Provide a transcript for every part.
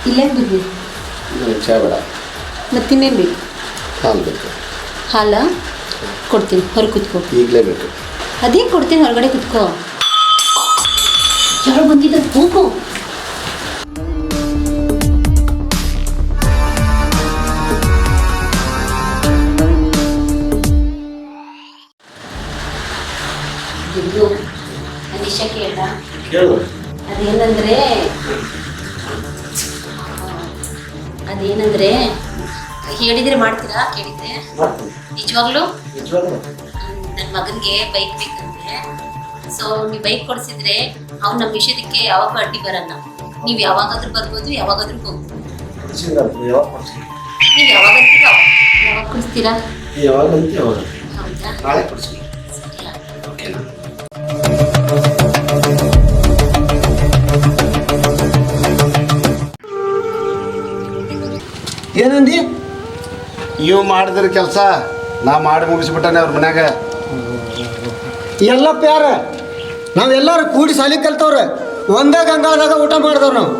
ಇಲ್ಲೇನು ಬಿಡ್ರಿ ಚಾ ಬೇಡ ಮತ್ತಿನ್ನೇನು ಬೇಕು? ಹಾಲು ಬೇಕು. ಹಾಲ ಕೊಡ್ತೀನಿ, ಹೊರಗೆ ಕುತ್ಕೋ. ಈಗಲೇ ಬೇಕು. ಅದೇ ಕೊಡ್ತೀನಿ, ಹೊರಗಡೆ ಕುತ್ಕೋ. ಯಾರು ಬಂದಿದ್ದ ಹೋಗು. ಇದು ಅನಿಶಾ ಕೇಳ ಅದೇನಂದ್ರೆ ಹೇಳಿದ್ರೆ ಮಾಡ್ತೀರಾ? ಕೇಳಿದ್ರೆ ನಿಜವಾಗ್ಲೂ ನನ್ನ ಮಗನಿಗೆ ಬೈಕ್ ಬೇಕಂತೆ. ಸೊ ನೀವು ಬೈಕ್ ಕೊಡಿಸಿದ್ರೆ ಅವ್ನು ನಮ್ಮ ವಿಷಯದಕ್ಕೆ ಯಾವಾಗ ಅಡ್ಡಿ ಬರಲ್ಲ. ನೀವು ಯಾವಾಗಾದ್ರೂ ಬರ್ಬೋದು, ಯಾವಾಗಾದ್ರೂ ಹೋಗ್ಬೋದು. ನೀವು ಯಾವಾಗ ಕೊಡಿಸ್ತೀರಾ? ಹೌದಾ? ಏನಂದಿ? ಇವು ಮಾಡಿದ್ರ ಕೆಲಸ ನಾ ಮಾಡಿ ಮುಗಿಸ್ಬಿಟ್ಟಾನೆ ಅವ್ರ ಮನ್ಯಾಗ. ಎಲ್ಲಪ್ಪ ಯಾರ ನಾವೆಲ್ಲರೂ ಕೂಡಿ ಸಾಲಿ ಕಲ್ತವ್ರೆ, ಒಂದೇ ಗಂಗಾಳದಾಗ ಊಟ ಮಾಡಿದವ್ರು ನಾವು.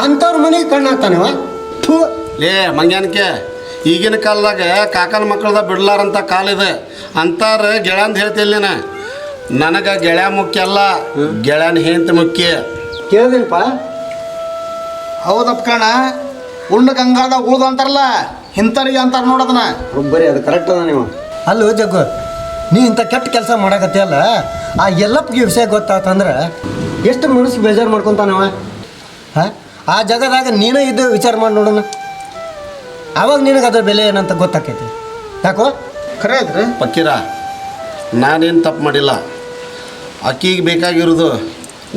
ಅಂಥವ್ರ ಮನೆಗೆ ಕಣ್ಣು ಹಾಕ್ತಾನವ. ಲೇ ಮಂಗ್ಯಾನಕ್ಕೆ, ಈಗಿನ ಕಾಲದಾಗ ಕಾಕನ ಮಕ್ಕಳದ ಬಿಡ್ಲಾರಂಥ ಕಾಲಿದೆ ಅಂತಾರ. ಗೆಳೆಯ ಅಂತ ಹೇಳ್ತಿಲ್ಲ ನೀನು. ನನಗೆ ಗೆಳೆಯ ಮುಖ್ಯ ಅಲ್ಲ, ಗೆಳೆಯನ ಹೆಂತ ಮುಖ್ಯ. ಕೇಳಿದೆನಪ್ಪ? ಹೌದಪ್ಪ ಕಣ, ಉಂಡ ಗಂಗಾದಾಗ ಉಳ್ದು ಅಂತಾರಲ್ಲ, ಇಂಥವ್ರಿಗೆ ಅಂತಾರೆ ನೋಡೋದನ್ನ. ಬರೀ ಅದು ಕರೆಕ್ಟ್ ಅದ ನೀವು. ಅಲ್ಲೋ ಜಗ್ಗು, ನೀ ಇಂಥ ಕೆಟ್ಟ ಕೆಲಸ ಮಾಡಕತ್ತಿಯಲ್ಲ, ಆ ಎಲ್ಲಪ್ಪಗೆ ವಿಷಯ ಗೊತ್ತಾತಂದ್ರೆ ಎಷ್ಟು ಮನಸ್ಸು ಬೇಜಾರು ಮಾಡ್ಕೊತಾನವ. ಹಾಂ, ಆ ಜಾಗದಾಗ ನೀನೇ ಇದ್ದು ವಿಚಾರ ಮಾಡಿ ನೋಡೋಣ. ಆವಾಗ ನಿನಗೆ ಅದ್ರ ಬೆಲೆ ಏನಂತ ಗೊತ್ತಾಕೈತಿ. ಯಾಕೋ ಖರೆ ಐತ್ರಿ ಪಕ್ಕೀರ, ನಾನೇನು ತಪ್ಪು ಮಾಡಿಲ್ಲ. ಅಕ್ಕಿಗೆ ಬೇಕಾಗಿರೋದು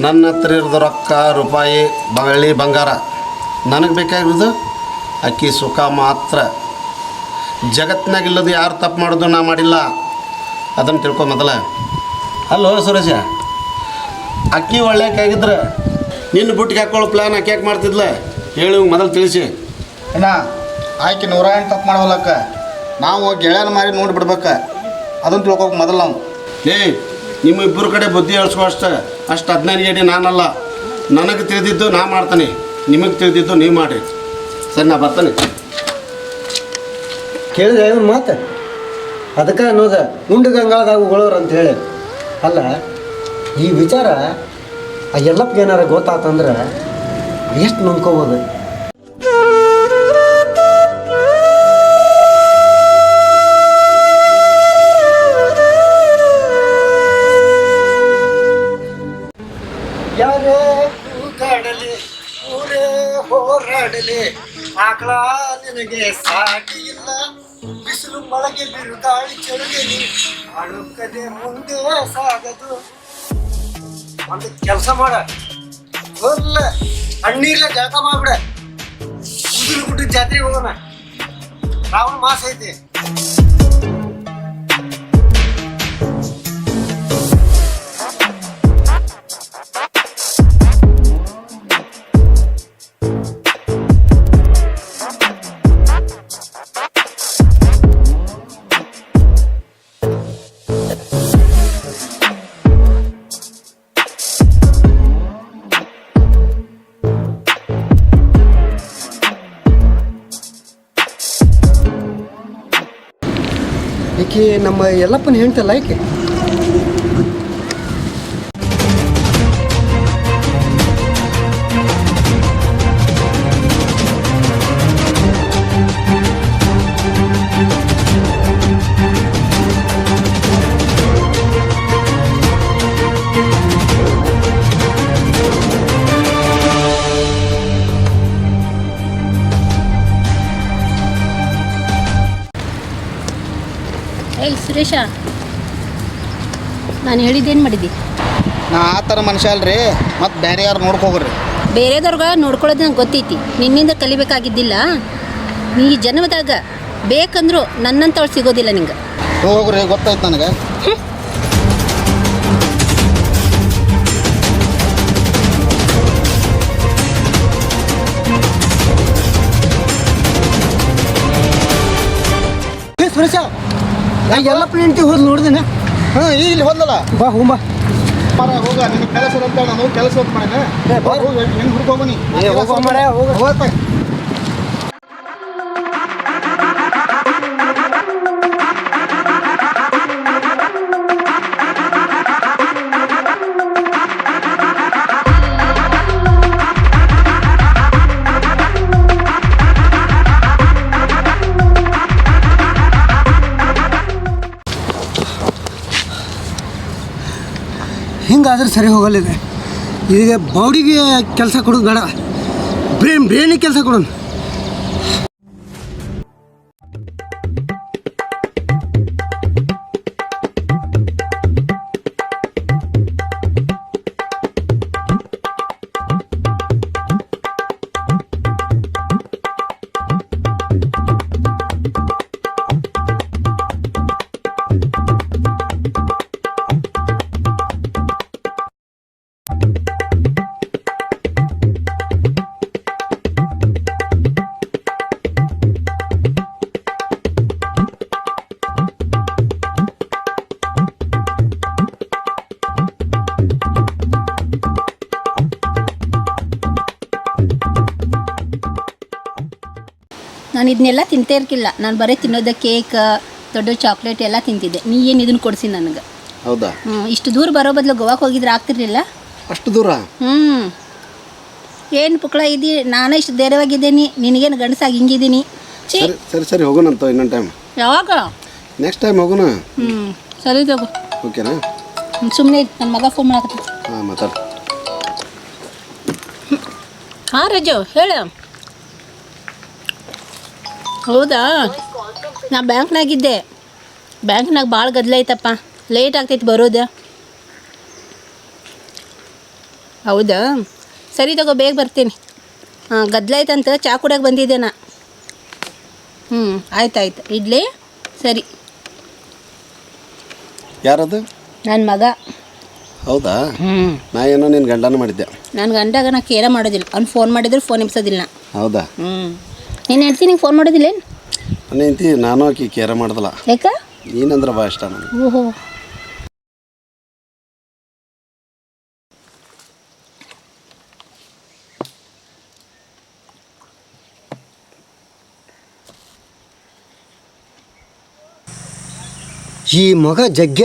ನನ್ನ ಹತ್ರ ಇರೋದು ರೊಕ್ಕ, ರೂಪಾಯಿ, ಬೆಳ್ಳಿ, ಬಂಗಾರ. ನನಗೆ ಬೇಕಾಗಿರೋದು ಅಕ್ಕಿ ಸುಖ ಮಾತ್ರ. ಜಗತ್ತಿನಾಗಿಲ್ಲದು ಯಾರು ತಪ್ಪು ಮಾಡೋದು ನಾ ಮಾಡಿಲ್ಲ, ಅದನ್ನು ತಿಳ್ಕೊ ಮೊದಲ. ಅಲ್ಲೋ ಸುರೇಶ, ಅಕ್ಕಿ ಒಳ್ಳೆಕಾಗಿದ್ರೆ ನಿನ್ನ ಬುಟ್ಟಿಗೆ ಹಾಕೊಳ್ಳೋ ಪ್ಲ್ಯಾನ್ ಅಕ್ಕಿ ಯಾಕೆ ಮಾಡ್ತಿದ್ಲ ಹೇಳಿ ಮೊದಲು ತಿಳಿಸಿ. ಅಣ್ಣ, ಆಯ್ಕೆ 108 ತಪ್ಪು ಮಾಡೋಲ್ಲಕ್ಕ. ನಾವು ಗೆಳೆಯನ ಮಾರಿ ನೋಡಿಬಿಡ್ಬೇಕ, ಅದನ್ನು ತಿಳ್ಕೊಬೇಕು ಮೊದಲು ನಾವು. ನಿಮ್ಮ ಇಬ್ಬರು ಕಡೆ ಬುದ್ಧಿ ಹೇಳ್ಸ್ಕೊ ಅಷ್ಟು ಅಜ್ಞಾನಿ ಹೇಳಿ ನಾನಲ್ಲ. ನನಗೆ ತಿಳಿದಿದ್ದು ನಾ ಮಾಡ್ತಾನೆ, ನಿಮಗೆ ತಿಳಿದಿದ್ದು ನೀವು ಮಾಡಿರಿ. ಸರಿ, ನಾ ಬರ್ತಾನೆ. ಕೇಳಿದೆ ಇವನು ಮಾತು. ಅದಕ್ಕೆ ಅನ್ನೋದ ಉಂಡು ಗಂಗಾಳದಾಗ ಉಗಳೋರು ಅಂತ ಹೇಳಿ. ಅಲ್ಲ, ಈ ವಿಚಾರ ಆ ಎಲ್ಲಪ್ಪಗೆ ಏನಾರ ಗೊತ್ತಾತಂದ್ರೆ ಎಷ್ಟು ನಂಬ್ಕೋಬೋದು. ಯಾರೇ ಕೂಗಾಡಲಿ, ಊರೇ ಹೋರಾಡಲಿ, ಆಕಳ ನಿನಗೆ ಸಾಟಿ ಇಲ್ಲ. ಬಿಸಿಲು ಮಳೆಗೆ ಬಿರುಗಾಳಿ ಚಳಿಗೆ ಅಳುಕದೆ ಮುಂದೆ ಸಾಗದು. ಒಂದು ಕೆಲಸ ಮಾಡ, ಒಲ್ಲ ಅಣ್ಣೀರ್ಲೆ ಜಳಕ ಮಾಡ್ಬಿಡ, ಉದುರು ಗುಡ್ಡ ಜಾತ್ರೆಗೆ ಹೋಗೋಣ. ರಾವಣ ಮಾಸ ಐತಿ. ಈಕಿ ನಮ್ಮ ಯಲ್ಲಪ್ಪನ ಹೇಳ್ತಲ್ಲ ಈಕೆ. ಏಯ್ ಸುರೇಶ, ನಾನು ಹೇಳಿದ್ದೇನು ಮಾಡಿದ್ದಿ? ನಾ ಆ ಥರ ಮನುಷ್ಯ ಅಲ್ರಿ, ಮತ್ತು ಬೇರೆ ಯಾರು ನೋಡ್ಕೋಗ್ರಿ. ಬೇರೆದವ್ರಿಗೆ ನೋಡ್ಕೊಳ್ಳೋದು ನಂಗೆ ಗೊತ್ತೈತಿ, ನಿನ್ನಿಂದ ಕಲಿಬೇಕಾಗಿದ್ದಿಲ್ಲ. ನೀ ಜನ್ಮದಾಗ ಬೇಕಂದ್ರು ನನ್ನಂತವಳು ಸಿಗೋದಿಲ್ಲ ನಿಂಗೆ. ಹೋಗ್ರಿ, ಗೊತ್ತಾಯ್ತು ನನಗೆ. ಸುರೇಶ, ನಾ ಯಲ್ಲಪ್ಪನ ಹೆಂಡತಿ ಹೋದ್ ನೋಡ್ದೇನೆ. ಹಾಂ, ಈಗ ಇಲ್ಲಿ ಹೋದ್ಲಲ್ಲ. ಬಾ ಬಾ ಹೋಗ, ನಿನ್ನ ಕೆಲಸ ಅಂತ ನಾನು ಕೆಲಸ ಹೊತ್ತು ಮಾಡೇನೆ. ಹೆಂಗೆ ಹುಡ್ಕೋಬನಿ ಹೋಗೋ ಮರ ಹೋಗ. ಹಿಂಗಾದ್ರೆ ಸರಿ ಹೋಗಲಿದೆ. ಈಗ ಬಾಡಿಗೆ ಕೆಲಸ ಕೊಡೋದು ಬೇಡ, ಬ್ರೇನಿಗೆ ಕೆಲಸ ಕೊಡೋಣ. ನಾನು ಇದನ್ನೆಲ್ಲ ತಿಂತೇ ಇರ್ಕಿಲ್ಲ. ನಾನು ಬರೀ ತಿನ್ನೋದು ಕೇಕ್, ದೊಡ್ಡ ಚಾಕ್ಲೇಟ್ ಎಲ್ಲ ತಿಂತಿದ್ದೆ. ನೀ ಏನು ಇದನ್ನು ಕೊಡಿಸಿ ನನಗೆ. ಹೌದಾ? ಇಷ್ಟು ದೂರ ಬರೋ ಬದಲು ಗೋವಾಕ್ಕೆ ಹೋಗಿದ್ರೆ ಆಗ್ತಿರ್ಲಿಲ್ಲ. ಅಷ್ಟು ದೂರ? ಏನು ಪುಕ್ಕಳ ಇದ್ದಿ, ನಾನೇ ಇಷ್ಟು ಧೈರ್ಯವಾಗಿದ್ದೀನಿ, ನಿನಗೇನು ಗಂಡಸಾಗಿ ಹಿಂಗಿದ್ದೀನಿ. ಸರಿ ಸರಿ ಸರಿ, ಹೋಗೋಣಂತ ಇನ್ನೊಂದು ಟೈಮ್. ಯಾವಾಗ? ನೆಕ್ಸ್ಟ್ ಟೈಮ್ ಹೋಗೋಣ. ಸರಿ ತಗೋ. ಓಕೆನಾ? ಸುಮ್ಮನೆ ನನ್ನ ಮಗ ಫೋನ್ ಮಾಡಕತ್ತಿ. ಹಾಂ, ಮಾತಾಡು. ಹಾಂ ರಜು, ಹೇಳು. ಹೌದಾ? ನಾ ಬ್ಯಾಂಕ್ನಾಗಿದ್ದೆ. ಬ್ಯಾಂಕ್ನಾಗ ಭಾಳ ಗದ್ದಲ ಐತಪ್ಪ, ಲೇಟ್ ಆಗ್ತೈತಿ ಬರೋದು. ಹೌದಾ? ಸರಿ ತಗೋ, ಬೇಗ ಬರ್ತೀನಿ. ಹಾಂ, ಗದ್ದಲ ಐತಂತ ಚಾ ಕುಡಿಯೋಕೆ ಬಂದಿದ್ದೆ ನಾ. ಆಯ್ತಾಯ್ತು, ಇಡ್ಲಿ. ಸರಿ. ಯಾರದು? ನನ್ನ ಮಗ. ಹೌದಾ? ನಾ ಏನೋ ನಿನ್ನ ಗಂಡನ ಮಾಡಿದ್ದೆ. ನನ್ನ ಗಂಡಾಗ ನಾ ಕೇರ ಮಾಡೋದಿಲ್ಲ. ಅವ್ನು ಫೋನ್ ಮಾಡಿದ್ರು ಫೋನ್ ಎಬ್ಸೋದಿಲ್ಲ. ಹೌದಾ? ನೀನು ಹೆಂಡ್ತಿ ನಿಂಗೆ ಫೋನ್ ಮಾಡೋದಿಲ್ಲೇನು? ನನ್ನ ಹೆಂಡ್ತಿ ನಾನು ಆಕಿ ಕೇರ ಮಾಡ್ದಲ್ಲ. ಯಾಕ? ನೀನಂದ್ರೆ ಭಾಳ ಇಷ್ಟ ನನಗೆ. ಓಹೋ. ಈ ಮಗ ಜಗ್ಗ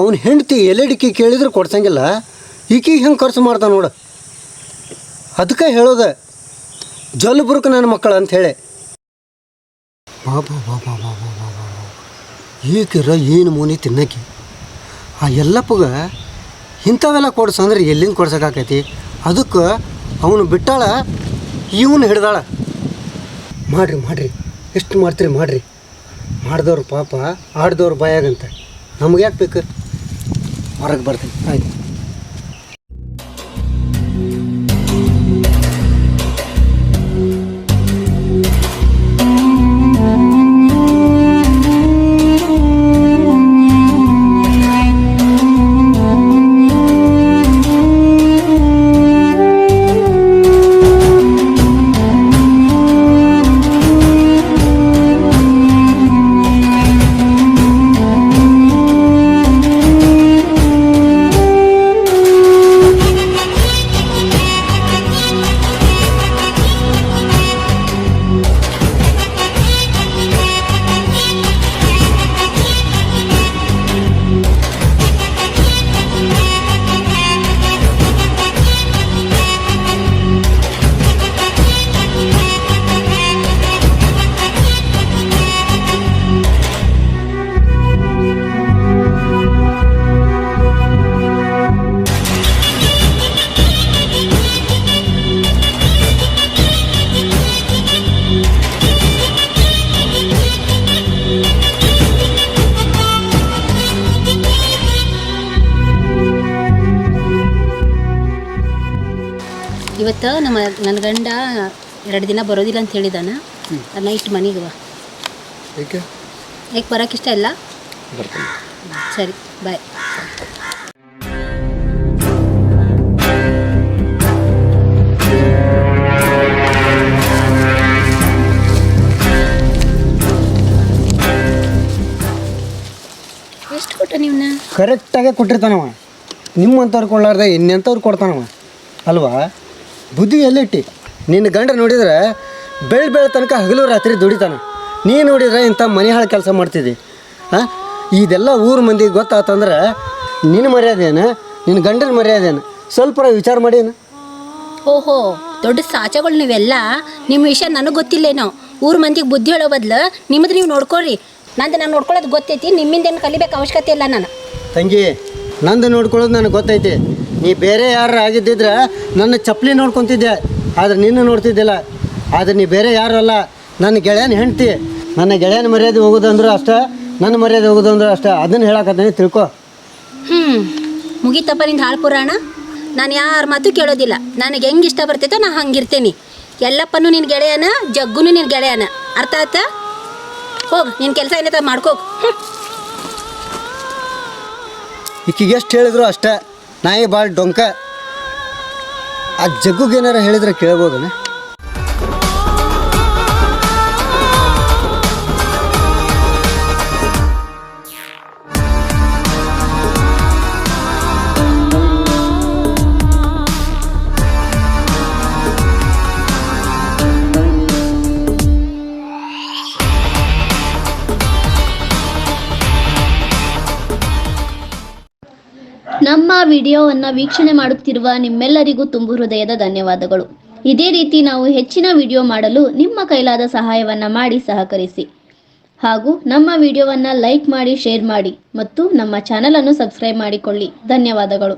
ಅವನ ಹೆಂಡತಿ ಎಲೆಡಿಕೆ ಕೇಳಿದ್ರೆ ಕೊಡ್ಸಂಗಿಲ್ಲ, ಈಕಿಗೆ ಹೆಂಗೆ ಖರ್ಚು ಮಾಡ್ತಾನೆ ನೋಡು. ಅದಕ್ಕೆ ಹೇಳೋದು ಜಲ್ಬುರ್ಕ ನನ್ನ ಮಕ್ಕಳು ಅಂಥೇಳಿ. ಬಾಬಾ ಬಾಬಾ ಬಾಬಾ ಬಾಬಾ, ಈಗಿರ ಏನು ಮೂನಿ ತಿನ್ನಕ್ಕೆ. ಆ ಎಲ್ಲಪ್ಪಗ ಇಂಥವೆಲ್ಲ ಕೊಡ್ಸಂದ್ರೆ ಎಲ್ಲಿಂದ ಕೊಡ್ಸೋಕ್ಕಾಕೈತಿ? ಅದಕ್ಕೆ ಅವನು ಬಿಟ್ಟಾಳ, ಇವನು ಹಿಡ್ದಾಳ. ಮಾಡಿರಿ ಮಾಡಿರಿ, ಎಷ್ಟು ಮಾಡ್ತೀರಿ ಮಾಡಿರಿ. ಮಾಡಿದವ್ರು ಪಾಪ, ಆಡ್ದವ್ರು ಬಾಯಾಗಂತ. ನಮ್ಗೆ ಯಾಕೆ ಬೇಕು? ಹೊರಗೆ ಬರ್ತೀನಿ. ಆಯ್ತು. ಇವತ್ತು ನನ್ನ ಗಂಡ 2 ದಿನ ಬರೋದಿಲ್ಲ ಅಂತ ಹೇಳಿದಾನ. ನೈಟ್ ಮನೆಗೆ ಬಾ. ಏಕೆ ಬರೋಕ್ಕೆ ಇಷ್ಟ ಇಲ್ಲ? ಬರ್ತೀನಿ. ಸರಿ, ಬಾಯ್. ಎಷ್ಟು ಕೊಟ್ಟ ನೀವನ್ನ? ಕರೆಕ್ಟಾಗೆ ಕೊಟ್ಟಿರ್ತಾನವ. ನಿಮ್ಮಂಥವ್ರು ಕೊಳ್ಳಾರ್ದೆ ಇನ್ನೆಂಥವ್ರು ಕೊಡ್ತಾನವ ಅಲ್ವಾ? ಬುದ್ಧಿ ಎಲ್ಲಿಟ್ಟಿ? ನಿನ್ನ ಗಂಡ ನೋಡಿದ್ರೆ ಬೆಳ ತನಕ ಹಗಲು ರಾತ್ರಿ ದುಡಿತಾನೆ. ನೀ ನೋಡಿದ್ರೆ ಇಂಥ ಮನೆ ಹಾಳು ಕೆಲಸ ಮಾಡ್ತಿದ್ದಿ. ಹಾಂ, ಇದೆಲ್ಲ ಊರು ಮಂದಿಗೆ ಗೊತ್ತಾತಂದ್ರೆ ನಿನ್ನ ಮರ್ಯಾದೇನು, ನಿನ್ನ ಗಂಡನ ಮರ್ಯಾದೇನು ಸ್ವಲ್ಪ ವಿಚಾರ ಮಾಡೀನ. ಓಹೋ, ದೊಡ್ಡ ಸಾಚಗಳು ನೀವೆಲ್ಲ. ನಿಮ್ಮ ವಿಷಯ ನನಗೆ ಗೊತ್ತಿಲ್ಲೇನೋ. ಊರು ಮಂದಿಗೆ ಬುದ್ಧಿ ಹೇಳೋ ಬದಲು ನಿಮ್ಮದು ನೀವು ನೋಡ್ಕೊಳ್ರಿ. ನಂದು ನಾನು ನೋಡ್ಕೊಳ್ಳೋದು ಗೊತ್ತೈತಿ. ನಿಮ್ಮಿಂದೇನು ಕಲಿಬೇಕು ಅವಶ್ಯಕತೆ ಇಲ್ಲ. ನಾನು ತಂಗಿ, ನಂದು ನೋಡ್ಕೊಳ್ಳೋದು ನನಗೆ ಗೊತ್ತೈತಿ. ನೀ ಬೇರೆ ಯಾರು ಆಗಿದ್ದಿದ್ರೆ ನನ್ನ ಚಪ್ಪಲಿ ನೋಡ್ಕೊತಿದ್ದೆ, ಆದರೆ ನಿನ್ನ ನೋಡ್ತಿದ್ದಿಲ್ಲ. ಆದರೆ ನೀ ಬೇರೆ ಯಾರು ಅಲ್ಲ, ನನ್ನ ಗೆಳೆಯನ ಹೆಂಡ್ತಿ. ನನ್ನ ಗೆಳೆಯನ ಮರ್ಯಾದೆ ಹೋಗೋದಂದ್ರೆ ಅಷ್ಟೇ, ನನ್ನ ಮರ್ಯಾದೆ ಹೋಗೋದಂದ್ರೆ ಅಷ್ಟೇ. ಅದನ್ನು ಹೇಳಕತ್ತೀನಿ, ತಿಳ್ಕೊ. ಮುಗೀತಪ್ಪ ನಿಂದು ಹಾಳು ಪುರಾಣ. ನಾನು ಯಾರ ಮಾತು ಕೇಳೋದಿಲ್ಲ. ನನಗೆ ಹೆಂಗೆ ಇಷ್ಟ ಬರ್ತೈತೋ ನಾನು ಹಂಗಿರ್ತೇನೆ. ಎಲ್ಲಪ್ಪನೂ ನಿನ್ನ ಗೆಳೆಯನ, ಜಗ್ಗುನು ನಿನ್ನ ಗೆಳೆಯನ. ಅರ್ಥ ಆಯ್ತಾ? ಹೋಗಿ ನಿನ್ನ ಕೆಲಸ ಏನೈತೆ ಮಾಡ್ಕೋ. ಈಕಿಗೆ ಎಷ್ಟು ಹೇಳಿದ್ರು ಅಷ್ಟೇ. ನಾಯಿ ಭಾಳ ಡೊಂಕ. ಆ ಜಗ್ಗುಗೇನಾರ ಹೇಳಿದ್ರೆ ಕೇಳ್ಬೋದನ? ನಮ್ಮ ವಿಡಿಯೋವನ್ನು ವೀಕ್ಷಣೆ ಮಾಡುತ್ತಿರುವ ನಿಮ್ಮೆಲ್ಲರಿಗೂ ತುಂಬು ಹೃದಯದ ಧನ್ಯವಾದಗಳು. ಇದೇ ರೀತಿ ನಾವು ಹೆಚ್ಚಿನ ವಿಡಿಯೋ ಮಾಡಲು ನಿಮ್ಮ ಕೈಲಾದ ಸಹಾಯವನ್ನು ಮಾಡಿ ಸಹಕರಿಸಿ. ಹಾಗೂ ನಮ್ಮ ವಿಡಿಯೋವನ್ನು ಲೈಕ್ ಮಾಡಿ, ಶೇರ್ ಮಾಡಿ ಮತ್ತು ನಮ್ಮ ಚಾನಲನ್ನು ಸಬ್ಸ್ಕ್ರೈಬ್ ಮಾಡಿಕೊಳ್ಳಿ. ಧನ್ಯವಾದಗಳು.